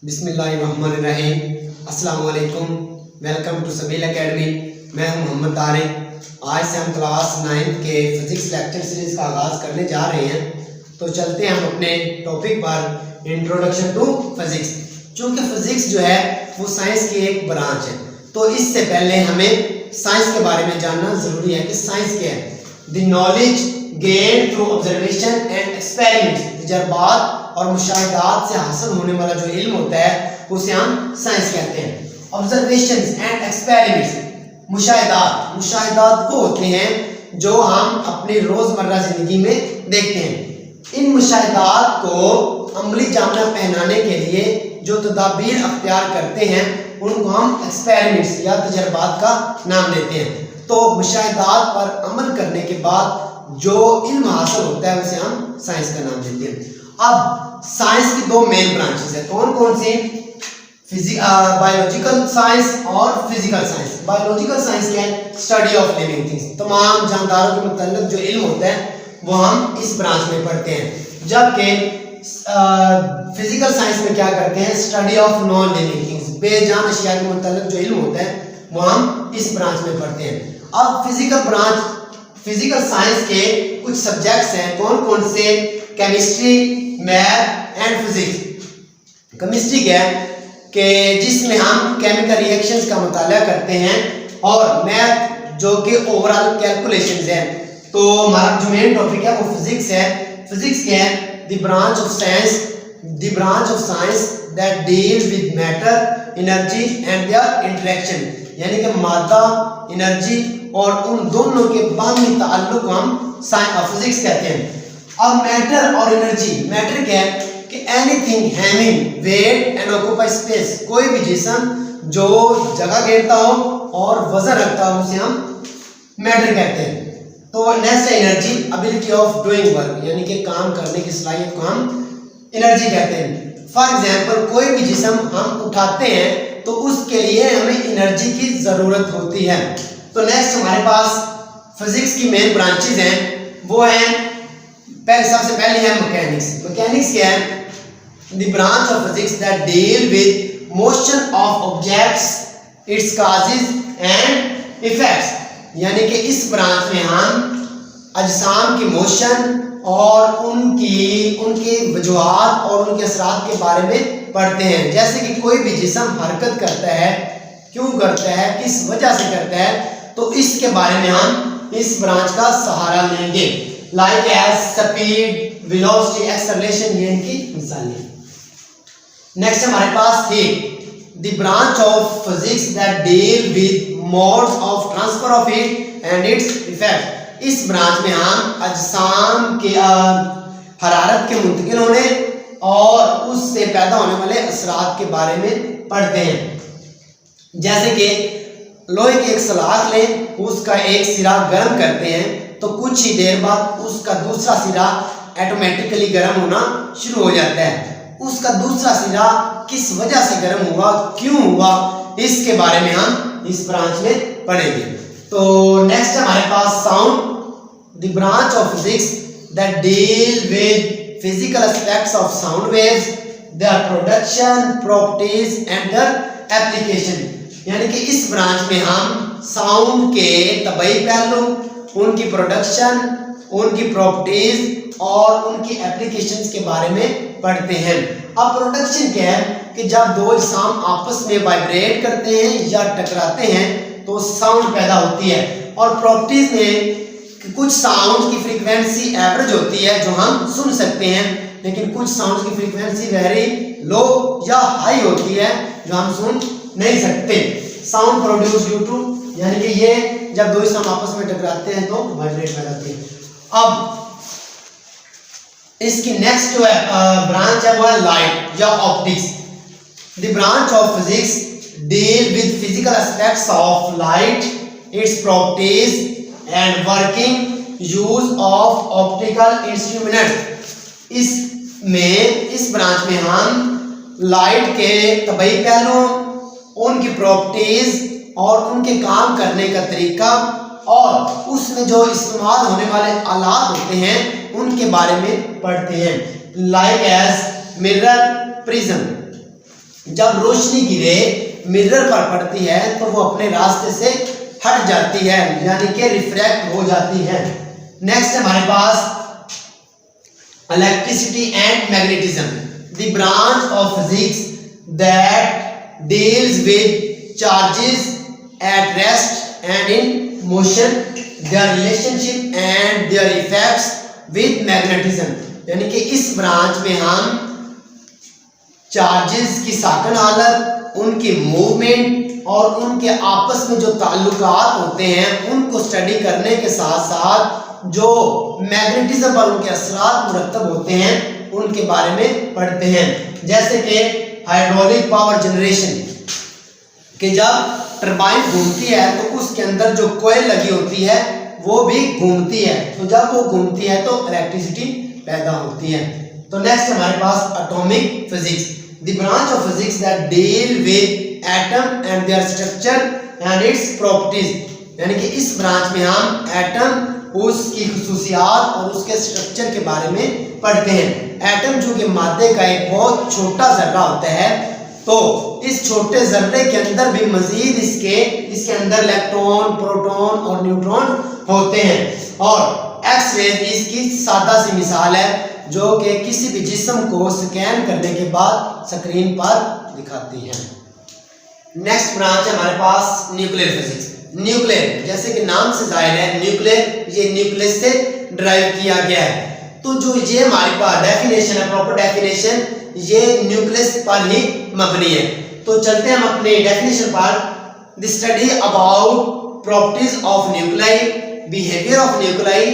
बिस्मिल्लाहिर्रहमानिर्रहीम। अस्सलाम वालेकुम। Welcome to Sabeel academy. मैं हूं मोहम्मद तारिक। आज से हम क्लास 9 के फिजिक्स लेक्चर सीरीज का आगाज़ करने जा रहे हैं। तो चलते हैं हम अपने टॉपिक पर, इंट्रोडक्शन टू फिजिक्स। चूँकि फिजिक्स जो है वो साइंस की एक ब्रांच है, तो इससे पहले हमें साइंस के बारे में जानना ज़रूरी है कि साइंस क्या है। The knowledge gain through observation and experiments, तजर्बात और मुशाहिदात से हासिल होने वाला जो इल्म होता है उसे हम साइंस कहते हैं। ऑब्जर्वेशंस एंड एक्सपेरिमेंट्स, मुशाहिदात वो होते हैं जो हम अपनी रोज़मर्रा ज़िंदगी में देखते हैं। इन मुशाहिदात को अमली जामा पहनाने के लिए जो तदाबीर अख्तियार करते हैं उनको हम एक्सपेरिमेंट्स या तजर्बात का नाम देते हैं। तो मुशाहिदात पर अमल करने के बाद जो इल्म हासिल होता है उसे हम साइंस का नाम देते हैं। अब साइंस की दो मेन ब्रांचेस है, कौन कौन सी? बायोलॉजिकल साइंस और फिजिकल साइंस। बायोलॉजिकल साइंस क्या है? स्टडी ऑफ लिविंग थिंग्स, तमाम जानदारों के मुताल्लिक जो इल्म होता है वो हम इस ब्रांच में पढ़ते हैं। जबकि फिजिकल साइंस में क्या करते हैं? Study of non living things, बेजान अशिया के मुताल्लिक जो इल्म होता है वो हम इस ब्रांच में पढ़ते हैं। अब फिजिकल साइंस के कुछ सब्जेक्ट्स हैं, कौन कौन से? Chemistry, math and physics. Chemistry क्या है कि जिसमें हम केमिकल रिएक्शंस का मुताला करते हैं, और मैथ जो कि ओवरऑल कैलकुलेशंस है। तो हमारा जो मेन टॉपिक है वो फिजिक्स है। फिजिक्स क्या है? The branch of science that deal with matter, energy and there interaction, यानी कि मादा, एनर्जी और उन दोनों के बाहमी ताल्लुक हम फिजिक्स कहते हैं। अब मैटर और एनर्जी, मैटर क्या है कि anything having wait and occupy space, कोई भी जिस्म जो जगह घेरता हो और वजन रखता हो उसे हम मैटर कहते हैं। तो नेक्स्ट है energy, ability of doing work, यानी कि काम करने की सलाहियत को हम एनर्जी कहते हैं। फॉर एग्जांपल कोई भी जिस्म हम उठाते हैं तो उसके लिए हमें एनर्जी की ज़रूरत होती है। तो नेक्स्ट हमारे पास फिजिक्स की मेन ब्रांचेज हैं, वो हैं सबसे पहले है मैकेनिक्स। मैकेनिक्स क्या है? The branch of physics that deal with motion of objects, its causes and effects, यानी कि इस ब्रांच में हम अजसाम की मोशन और उनकी वजूहात और उनके असरात के बारे में पढ़ते हैं। जैसे कि कोई भी जिस्म हरकत करता है, क्यों करता है, किस वजह से करता है, तो इसके बारे में हम इस ब्रांच का सहारा लेंगे। Like as speed, velocity, acceleration, ये इनकी मिसालें। नेक्स्ट हमारे पास है the branch of physics that deal with modes of transfer of heat and its effect. इस ब्रांच में हम अजसाम के हरारत के मुंतकिल होने और उससे पैदा होने वाले असरात के बारे में पढ़ते हैं। जैसे कि लोहे की एक सलाख लें, उसका एक सिरा गर्म करते हैं तो कुछ ही देर बाद उसका दूसरा सिरा ऑटोमेटिकली गर्म होना शुरू हो जाता है। उसका दूसरा सिरा किस वजह से गर्म हुआ, क्यों हुआ, इसके बारे में हम इस ब्रांच में पढ़ेंगे। तो नेक्स्ट हमारे पास sound, the branch of physics that deal with physical aspects of sound waves, their production, properties and their application, यानी कि इस ब्रांच में हम साउंड के तबई पहलू, उनकी प्रोडक्शन, उनकी प्रॉपर्टीज और उनकी एप्लीकेशंस के बारे में पढ़ते हैं। अब प्रोडक्शन क्या है कि जब दो जिस्म आपस में वाइब्रेट करते हैं या टकराते हैं तो साउंड पैदा होती है। और प्रॉपर्टीज में कुछ साउंड की फ्रीक्वेंसी एवरेज होती है जो हम सुन सकते हैं, लेकिन कुछ साउंड की फ्रीक्वेंसी वेरी लो या हाई होती है जो हम सुन नहीं सकते। साउंड प्रोड्यूस ड्यू टू, यानी कि ये जब दो जिस्म आपस में टकराते हैं तो वाइब्रेट पैदा होती है। अब इसकी नेक्स्ट जो है ब्रांच है वो है लाइट या optics. The branch of physics deal with physical aspects of light, its properties and working, use of optical instruments. इस ब्रांच में हम लाइट के तबई पहलुओं, उनकी प्रॉपर्टीज और उनके काम करने का तरीका और उसमें जो इस्तेमाल होने वाले आलात होते हैं उनके बारे में पढ़ते हैं। Like as mirror, prism. जब रोशनी की रे मिरर पर पड़ती है तो वो अपने रास्ते से हट जाती है, यानी कि रिफ्रैक्ट हो जाती है। नेक्स्ट हमारे पास electricity and magnetism, the branch of physics that deals with charges at rest and in motion, their relationship and their effects with magnetism. यानी कि इस ब्रांच में हम चार्जेस की साकन हालत, उनकी मूवमेंट और उनके आपस में जो ताल्लुकात होते हैं उनको स्टडी करने के साथ साथ जो मैग्नेटिज्म पर उनके असरात मुरतब होते हैं उनके बारे में पढ़ते हैं। जैसे कि हाइड्रोलिक पावर जनरेशन कि जब टरबाइन घूमती है तो उसके अंदर जो कोयल लगी होती है वो भी घूमती है, तो जब वो घूमती है तो इलेक्ट्रिसिटी पैदा होती है। तो नेक्स्ट हमारे पास atomic physics, the branch of physics that deal with atom and their structure and its properties. यानी कि इस ब्रांच में हम एटम, उसकी खुसूसियात और उसके स्ट्रक्चर के बारे में पढ़ते हैं। एटम जो कि मादे का एक बहुत छोटा जर्रा होता है, तो इस छोटे जर्रे के अंदर भी मजीद इसके अंदर इलेक्ट्रॉन, प्रोटॉन और न्यूट्रॉन होते हैं। और एक्स रे इसकी सादा सी मिसाल है जो कि किसी भी जिस्म को स्कैन करने के बाद स्क्रीन पर दिखाती है। नेक्स्ट ब्रांच है हमारे पास न्यूक्लियर फिजिक्स। न्यूक्लियर जैसे कि नाम से जाहिर है, न्यूक्लियर ये न्यूक्लियस से ड्राइव किया गया है। तो जो ये हमारे पास डेफिनेशन है, प्रॉपर डेफिनेशन, ये न्यूक्लियस पर ही मबनी है। तो चलते हैं हम अपने डेफिनेशन पर। The study about properties of nuclei, behaviour of nuclei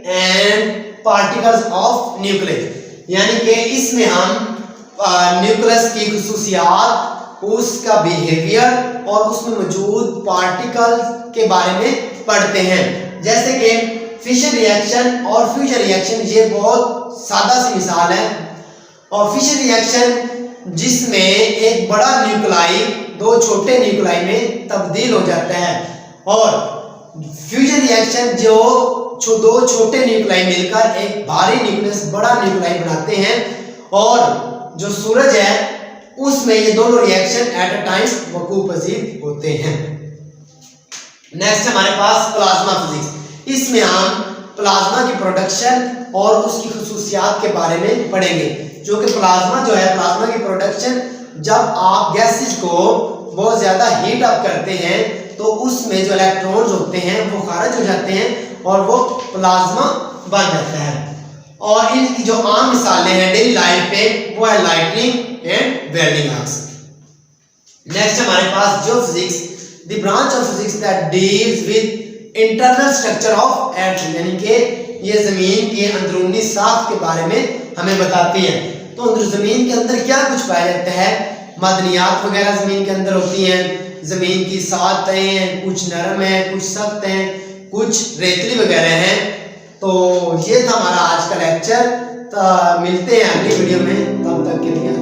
and particles of nucleus. यानी कि इसमें हम न्यूक्लियस की खुसूसियात, उसका बिहेवियर और उसमें मौजूद पार्टिकल्स के बारे में पढ़ते हैं। जैसे कि फिशर रिएक्शन और फ्यूजन रिएक्शन, ये बहुत सादा सी मिसाल है। और फिशर रिएक्शन जिसमें एक बड़ा न्यूक्लाई दो छोटे न्यूक्लाई में तब्दील हो जाता है, और फ्यूजन रिएक्शन जो दो छोटे न्यूक्लाई मिलकर एक भारी न्यूक्लियस, बड़ा न्यूक्लाई बनाते हैं। और जो सूरज है उसमें ये दोनों रिएक्शन एट अ टाइम वकूअ पजीर होते हैं। नेक्स्ट हमारे पास प्लाज्मा फिजिक्स। इसमें हम प्लाज्मा की प्रोडक्शन और उसकी खुसूसियात के बारे में पढ़ेंगे। जो कि प्लाज्मा जो है, प्लाज्मा की प्रोडक्शन, जब आप गैसेज को बहुत ज़्यादा हीट अप करते हैं तो उसमें जो इलेक्ट्रॉन्स होते हैं वो खारिज हो जाते हैं और वो प्लाज्मा बन जाता है। और इनकी जो आम मिसालें हैं डेली लाइफ पे वो है lightning and welding arcs. Next हमारे पास जो physics, the branch of physics that deals with internal structure of atom, यानी कि ये जमीन के अंदरूनी साख के बारे में हमें बताती है। तो जमीन के अंदर क्या कुछ पाया जाता है, मदनियात वगैरह जमीन के अंदर होती हैं। जमीन की 7 तहें हैं, कुछ नरम है, कुछ सख्त हैं, कुछ रेतली वगैरह हैं। तो ये था हमारा आज का लेक्चर। मिलते हैं अगली वीडियो में, तब तक के लिए।